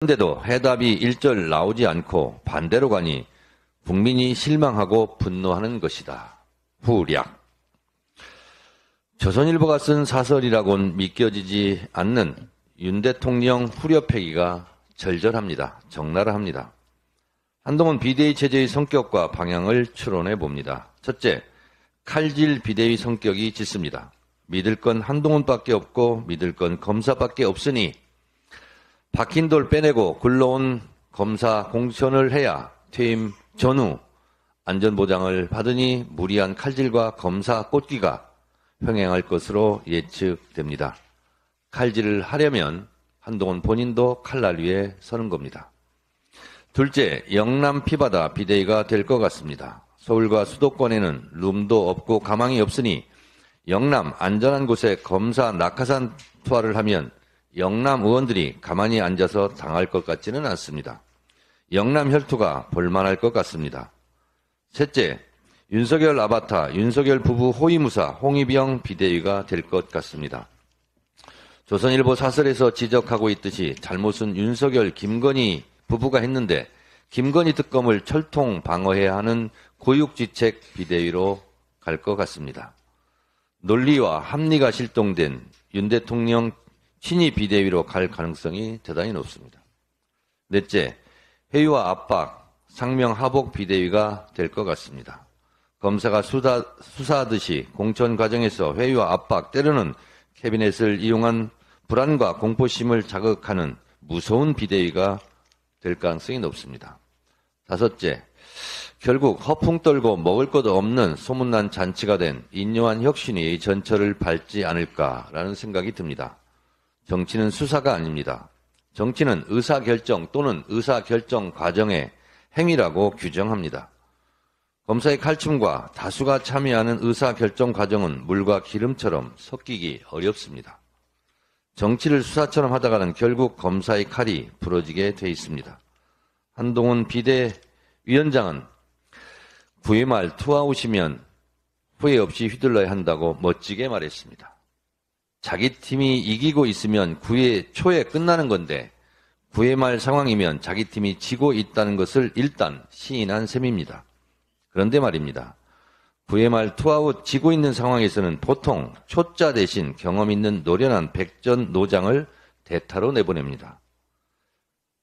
그런데도 해답이 일절 나오지 않고 반대로 가니 국민이 실망하고 분노하는 것이다. 후략. 조선일보가 쓴 사설이라고는 믿겨지지 않는 윤 대통령 후려패기가 절절합니다. 적나라합니다. 한동훈 비대위 체제의 성격과 방향을 추론해 봅니다. 첫째, 칼질 비대위 성격이 짙습니다. 믿을 건 한동훈밖에 없고 믿을 건 검사밖에 없으니 박힌 돌 빼내고 굴러온 검사 공천을 해야 퇴임 전후 안전보장을 받으니 무리한 칼질과 검사 꽂기가 흥행할 것으로 예측됩니다. 칼질을 하려면 한동훈 본인도 칼날 위에 서는 겁니다. 둘째, 영남 피바다 비대위가 될 것 같습니다. 서울과 수도권에는 룸도 없고 가망이 없으니 영남 안전한 곳에 검사 낙하산 투하를 하면 영남 의원들이 가만히 앉아서 당할 것 같지는 않습니다. 영남 혈투가 볼만할 것 같습니다. 셋째, 윤석열 아바타, 윤석열 부부 호위무사 홍위병 비대위가 될 것 같습니다. 조선일보 사설에서 지적하고 있듯이 잘못은 윤석열, 김건희 부부가 했는데 김건희 특검을 철통 방어해야 하는 고육지책 비대위로 갈 것 같습니다. 논리와 합리가 실종된 윤 대통령 친위 비대위로 갈 가능성이 대단히 높습니다. 넷째, 회유와 압박, 상명하복 비대위가 될 것 같습니다. 검사가 수사하듯이 공천 과정에서 회유와 압박, 때로는 캐비넷을 이용한 불안과 공포심을 자극하는 무서운 비대위가 될 가능성이 높습니다. 다섯째, 결국 허풍 떨고 먹을 것 없는 소문난 잔치가 된 인요한 혁신위의 전철을 밟지 않을까라는 생각이 듭니다. 정치는 수사가 아닙니다. 정치는 의사결정 또는 의사결정 과정의 행위라고 규정합니다. 검사의 칼춤과 다수가 참여하는 의사결정 과정은 물과 기름처럼 섞이기 어렵습니다. 정치를 수사처럼 하다가는 결국 검사의 칼이 부러지게 돼 있습니다. 한동훈 비대위원장은 9회 말 투아웃이면 후회 없이 휘둘러야 한다고 멋지게 말했습니다. 자기 팀이 이기고 있으면 9회 초에 끝나는 건데 9회 말 상황이면 자기 팀이 지고 있다는 것을 일단 시인한 셈입니다. 그런데 말입니다. 9회 말 투아웃 지고 있는 상황에서는 보통 초짜 대신 경험 있는 노련한 백전 노장을 대타로 내보냅니다.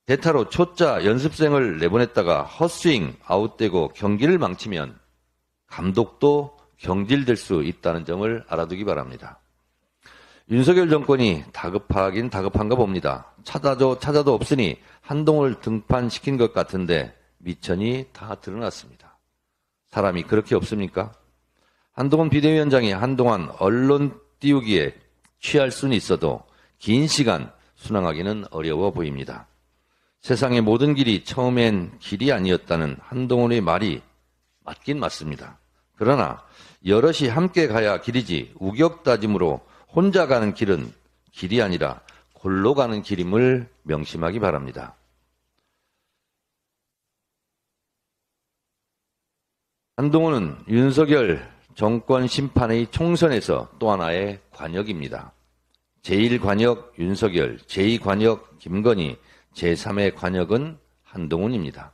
대타로 초짜 연습생을 내보냈다가 헛스윙 아웃되고 경기를 망치면 감독도 경질될 수 있다는 점을 알아두기 바랍니다. 윤석열 정권이 다급하긴 다급한가 봅니다. 찾아도 없으니 한동훈을 등판시킨 것 같은데 미천이 다 드러났습니다. 사람이 그렇게 없습니까? 한동훈 비대위원장이 한동안 언론 띄우기에 취할 수는 있어도 긴 시간 순항하기는 어려워 보입니다. 세상의 모든 길이 처음엔 길이 아니었다는 한동훈의 말이 맞긴 맞습니다. 그러나 여럿이 함께 가야 길이지 우격다짐으로 혼자 가는 길은 길이 아니라 골로 가는 길임을 명심하기 바랍니다. 한동훈은 윤석열 정권 심판의 총선에서 또 하나의 관역입니다. 제1관역 윤석열, 제2관역 김건희, 제3의 관역은 한동훈입니다.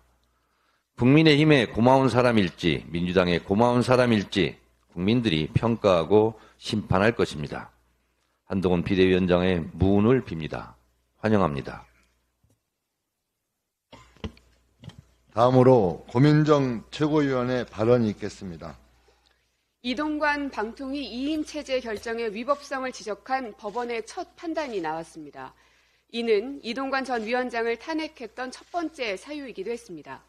국민의힘의 고마운 사람일지 민주당의 고마운 사람일지 국민들이 평가하고 심판할 것입니다. 한동훈 비대위원장의 무운을 빕니다. 환영합니다. 다음으로 고민정 최고위원의 발언이 있겠습니다. 이동관 방통위 2인 체제 결정의 위법성을 지적한 법원의 첫 판단이 나왔습니다. 이는 이동관 전 위원장을 탄핵했던 첫 번째 사유이기도 했습니다.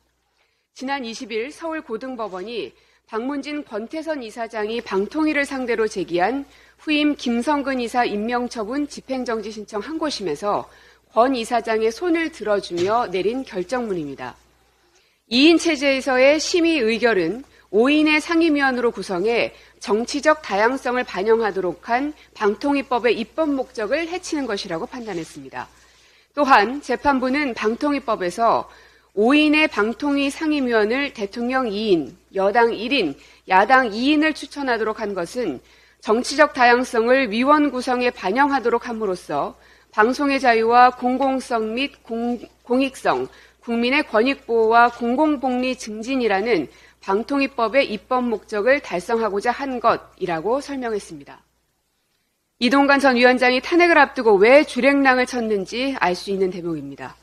지난 20일 서울고등법원이 박문진 권태선 이사장이 방통위를 상대로 제기한 후임 김성근 이사 임명처분 집행정지 신청 항고심에서 권 이사장의 손을 들어주며 내린 결정문입니다. 2인 체제에서의 심의 의결은 5인의 상임위원으로 구성해 정치적 다양성을 반영하도록 한 방통위법의 입법 목적을 해치는 것이라고 판단했습니다. 또한 재판부는 방통위법에서 5인의 방통위 상임위원을 대통령 2인, 여당 1인, 야당 2인을 추천하도록 한 것은 정치적 다양성을 위원 구성에 반영하도록 함으로써 방송의 자유와 공공성 및 공익성, 국민의 권익보호와 공공복리 증진이라는 방통위법의 입법 목적을 달성하고자 한 것이라고 설명했습니다. 이동관 전 위원장이 탄핵을 앞두고 왜 주랭랑을 쳤는지 알 수 있는 대목입니다.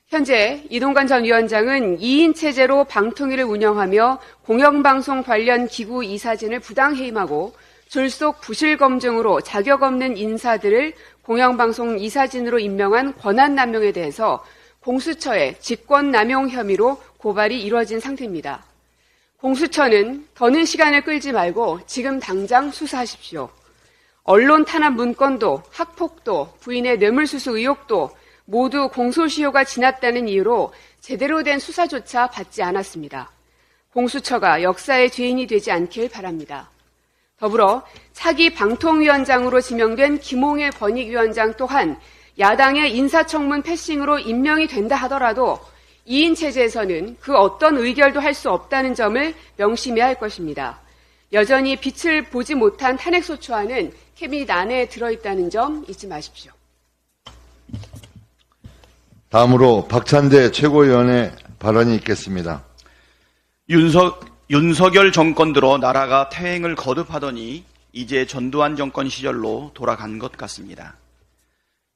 현재 이동관 전 위원장은 2인 체제로 방통위를 운영하며 공영방송 관련 기구 이사진을 부당해임하고 졸속 부실 검증으로 자격 없는 인사들을 공영방송 이사진으로 임명한 권한남용에 대해서 공수처에 직권남용 혐의로 고발이 이루어진 상태입니다. 공수처는 더는 시간을 끌지 말고 지금 당장 수사하십시오. 언론 탄압 문건도 학폭도 부인의 뇌물수수 의혹도 모두 공소시효가 지났다는 이유로 제대로 된 수사조차 받지 않았습니다. 공수처가 역사의 죄인이 되지 않길 바랍니다. 더불어 차기 방통위원장으로 지명된 김홍일 권익위원장 또한 야당의 인사청문 패싱으로 임명이 된다 하더라도 2인 체제에서는 그 어떤 의결도 할 수 없다는 점을 명심해야 할 것입니다. 여전히 빛을 보지 못한 탄핵소추안은 캐비닛 안에 들어있다는 점 잊지 마십시오. 다음으로 박찬대 최고위원의 발언이 있겠습니다. 윤석열 정권 들어 나라가 퇴행을 거듭하더니 이제 전두환 정권 시절로 돌아간 것 같습니다.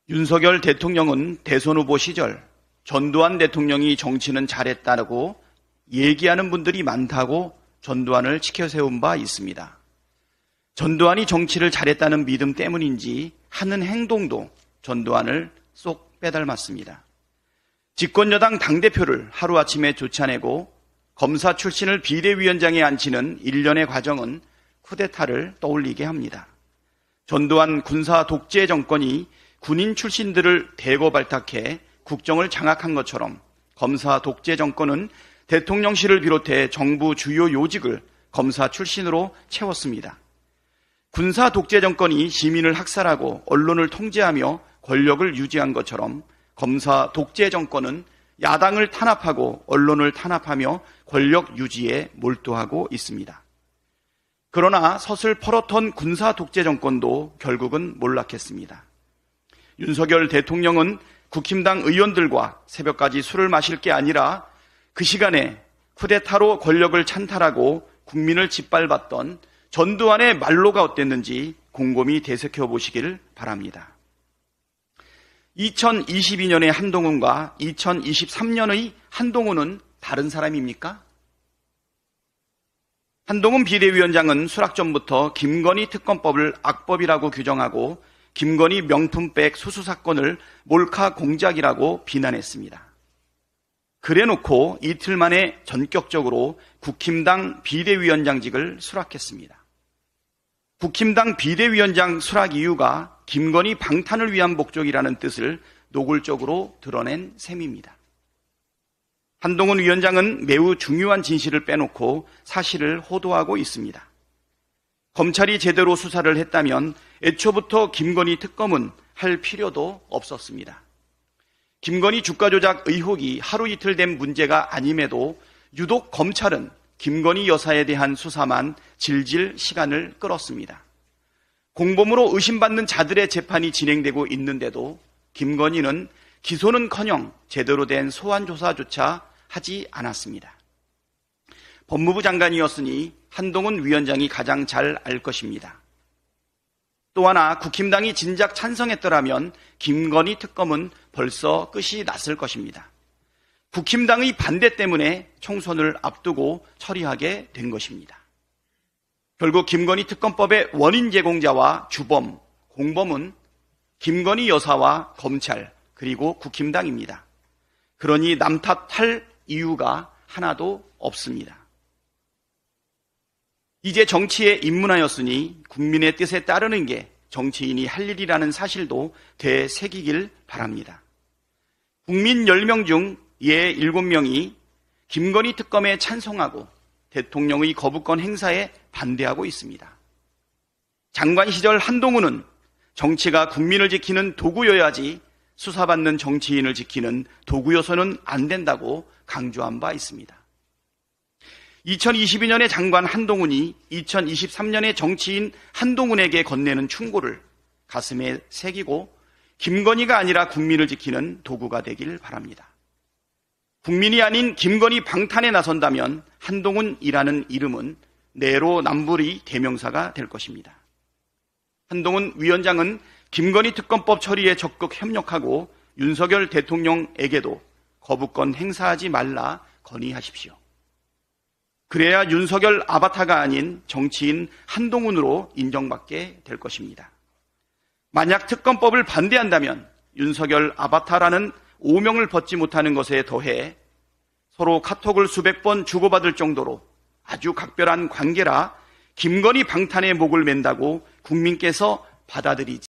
윤석열 대통령은 대선 후보 시절 전두환 대통령이 정치는 잘했다고 얘기하는 분들이 많다고 전두환을 치켜세운 바 있습니다. 전두환이 정치를 잘했다는 믿음 때문인지 하는 행동도 전두환을 쏙 빼닮았습니다. 집권여당 당대표를 하루아침에 쫓아내고 검사 출신을 비대위원장에 앉히는 일련의 과정은 쿠데타를 떠올리게 합니다. 전두환 군사 독재 정권이 군인 출신들을 대거 발탁해 국정을 장악한 것처럼 검사 독재 정권은 대통령실을 비롯해 정부 주요 요직을 검사 출신으로 채웠습니다. 군사 독재 정권이 시민을 학살하고 언론을 통제하며 권력을 유지한 것처럼 검사 독재 정권은 야당을 탄압하고 언론을 탄압하며 권력 유지에 몰두하고 있습니다. 그러나 서슬 펄었던 군사 독재 정권도 결국은 몰락했습니다. 윤석열 대통령은 국힘당 의원들과 새벽까지 술을 마실 게 아니라 그 시간에 쿠데타로 권력을 찬탈하고 국민을 짓밟았던 전두환의 말로가 어땠는지 곰곰이 되새겨 보시길 바랍니다. 2022년의 한동훈과 2023년의 한동훈은 다른 사람입니까? 한동훈 비대위원장은 수락전부터 김건희 특검법을 악법이라고 규정하고 김건희 명품백 수수 사건을 몰카 공작이라고 비난했습니다. 그래놓고 이틀 만에 전격적으로 국힘당 비대위원장직을 수락했습니다. 국힘당 비대위원장 수락 이유가 김건희 방탄을 위한 목적이라는 뜻을 노골적으로 드러낸 셈입니다. 한동훈 위원장은 매우 중요한 진실을 빼놓고 사실을 호도하고 있습니다. 검찰이 제대로 수사를 했다면 애초부터 김건희 특검은 할 필요도 없었습니다. 김건희 주가 조작 의혹이 하루 이틀 된 문제가 아님에도 유독 검찰은 김건희 여사에 대한 수사만 질질 시간을 끌었습니다. 공범으로 의심받는 자들의 재판이 진행되고 있는데도 김건희는 기소는커녕 제대로 된 소환 조사조차 하지 않았습니다. 법무부 장관이었으니 한동훈 위원장이 가장 잘 알 것입니다. 또 하나 국힘당이 진작 찬성했더라면 김건희 특검은 벌써 끝이 났을 것입니다. 국힘당의 반대 때문에 총선을 앞두고 처리하게 된 것입니다. 결국 김건희 특검법의 원인 제공자와 주범, 공범은 김건희 여사와 검찰 그리고 국힘당입니다. 그러니 남 탓할 이유가 하나도 없습니다. 이제 정치에 입문하였으니 국민의 뜻에 따르는 게 정치인이 할 일이라는 사실도 되새기길 바랍니다. 국민 10명 중 7명이 김건희 특검에 찬성하고 대통령의 거부권 행사에 반대하고 있습니다. 장관 시절 한동훈은 정치가 국민을 지키는 도구여야지 수사받는 정치인을 지키는 도구여서는 안 된다고 강조한 바 있습니다. 2022년의 장관 한동훈이 2023년의 정치인 한동훈에게 건네는 충고를 가슴에 새기고 김건희가 아니라 국민을 지키는 도구가 되길 바랍니다. 국민이 아닌 김건희 방탄에 나선다면 한동훈이라는 이름은 내로남불의 대명사가 될 것입니다. 한동훈 위원장은 김건희 특검법 처리에 적극 협력하고 윤석열 대통령에게도 거부권 행사하지 말라 건의하십시오. 그래야 윤석열 아바타가 아닌 정치인 한동훈으로 인정받게 될 것입니다. 만약 특검법을 반대한다면 윤석열 아바타라는 오명을 벗지 못하는 것에 더해 서로 카톡을 수백 번 주고받을 정도로 아주 각별한 관계라 김건희 방탄의 목을 맨다고 국민께서 받아들이지